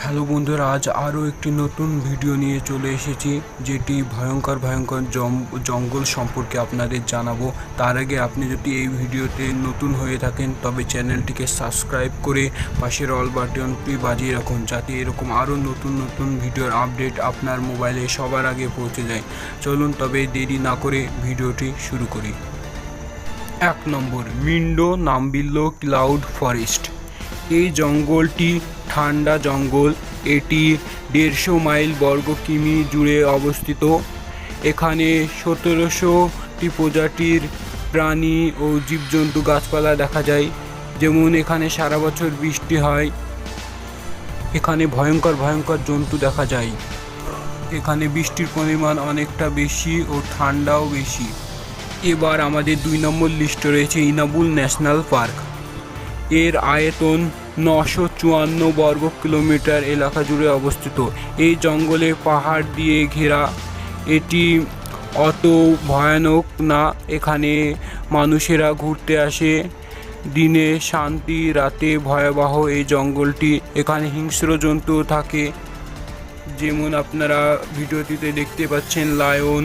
Hello বন্ধুরা, আজ আরও একটি নতুন ভিডিও নিয়ে চলে এসেছি, যেটি ভয়ঙ্কর জঙ্গল সম্পর্কে আপনাদের জানাবো। তার আগে আপনি যদি এই ভিডিওতে নতুন হয়ে থাকেন তবে চ্যানেলটিকে সাবস্ক্রাইব করে পাশের অল বাটনটি বাজিয়ে রাখুন, যাতে এরকম আরও নতুন ভিডিওর আপডেট আপনার মোবাইলে সবার আগে পৌঁছে যায়। চলুন তবে দেরি না করে ভিডিওটি শুরু করি। 1 নম্বর, মিন্ডো নামবিল্লো ক্লাউড ফরেস্ট। এই জঙ্গলটি ঠান্ডা জঙ্গল। এটি 150 মাইল বর্গ কিমি জুড়ে অবস্থিত। এখানে 1700টি প্রজাতির প্রাণী ও জীবজন্তু গাছপালা দেখা যায়। যেমন এখানে সারা বছর বৃষ্টি হয়। এখানে ভয়ঙ্কর জন্তু দেখা যায়। এখানে বৃষ্টির পরিমাণ অনেকটা বেশি ও ঠান্ডাও বেশি। এবার আমাদের 2 নম্বর লিস্টে রয়েছে ইনাবুল ন্যাশনাল পার্ক। এর আয়তন 954 বর্গ কিলোমিটার এলাকা জুড়ে অবস্থিত। এই জঙ্গলে পাহাড় দিয়ে ঘেরা। এটি অত ভয়ানক না। এখানে মানুষেরা ঘুরতে আসে। দিনে শান্তি, রাতে ভয়াবহ এই জঙ্গলটি। এখানে হিংস্র জন্তু থাকে, যেমন আপনারা ভিডিওটিতে দেখতে পাচ্ছেন লায়ন।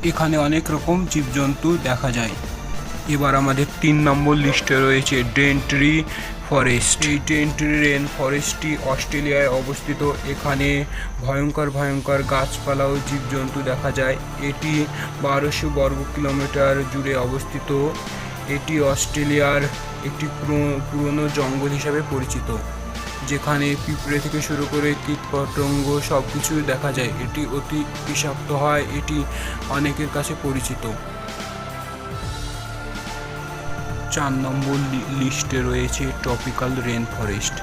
এখানে অনেক রকম জীবজন্তু দেখা যায়। এবার আমাদের 3 নম্বর লিস্টে রয়েছে ডেন্ট্রি ফরেস্ট। এই ডেন্ট্রি রেন ফরেস্টটি অস্ট্রেলিয়ায় অবস্থিত। এখানে ভয়ঙ্কর গাছপালা ও জীবজন্তু দেখা যায়। এটি 1200 বর্গ কিলোমিটার জুড়ে অবস্থিত। এটি অস্ট্রেলিয়ার একটি পুরনো জঙ্গল হিসাবে পরিচিত, যেখানে পিঁপড়ে থেকে শুরু করে কীটপতঙ্গ সব কিছু দেখা যায়। এটি অতি বিষাক্ত হয়। এটি অনেকের কাছে পরিচিত। 4 নম্বর লিস্টে রয়েছে ট্রপিক্যাল রেন ফরেস্ট।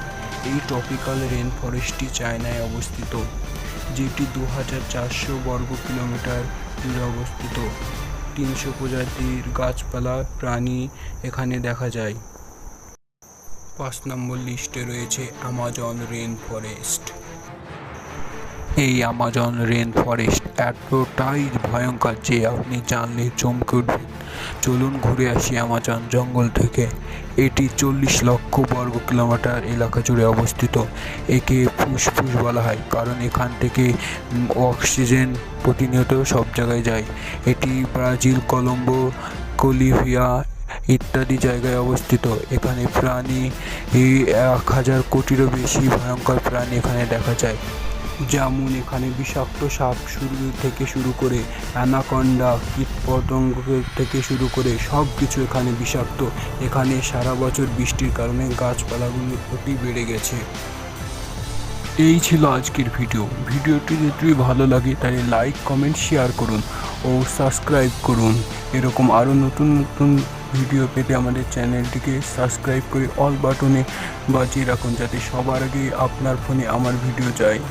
এই ট্রপিক্যাল রেন ফরেস্টটি চায়নায় অবস্থিত, যেটি 2400 বর্গ কিলোমিটার জুড়ে অবস্থিত। 300 প্রজাতির গাছপালা প্রাণী এখানে দেখা যায়। 5 নম্বর লিস্টে রয়েছে অ্যামাজন রেন ফরেস্ট। এই অ্যামাজন রেন ফরেস্ট এতটাই ভয়ঙ্কর যে আপনি জানলে চমকে উঠবেন। চলুন ঘুরে আসি অ্যামাজন জঙ্গল থেকে। এটি 40 লক্ষ বর্গ কিলোমিটার এলাকা জুড়ে অবস্থিত। একে ফুসফুস বলা হয়, কারণ এখান থেকে অক্সিজেন প্রতিনিয়ত সব জায়গায় যায়। এটি ব্রাজিল, কলম্বো, বলিভিয়া ইত্যাদি জায়গায় অবস্থিত। এখানে প্রাণী 1000 কোটিরও বেশি ভয়ঙ্কর প্রাণী এখানে দেখা যায়। যেমন এখানে বিষাক্ত সাপ থেকে শুরু করে অ্যানাকন্ডা, কীটপতঙ্গ থেকে শুরু করে সব কিছু এখানে বিষাক্ত। এখানে সারা বছর বৃষ্টির কারণে গাছপালাগুলো অতি বেড়ে গেছে। এই ছিল আজকের ভিডিওটি যদি ভালো লাগে তাহলে লাইক, কমেন্ট, শেয়ার করুন ও সাবস্ক্রাইব করুন। এরকম আরও নতুন ভিডিও পেতে আমাদের চ্যানেলটিকে সাবস্ক্রাইব করে অল বাটনে বাজিয়ে রাখুন, যাতে সবার আগে আপনার ফোনে আমার ভিডিও যায়।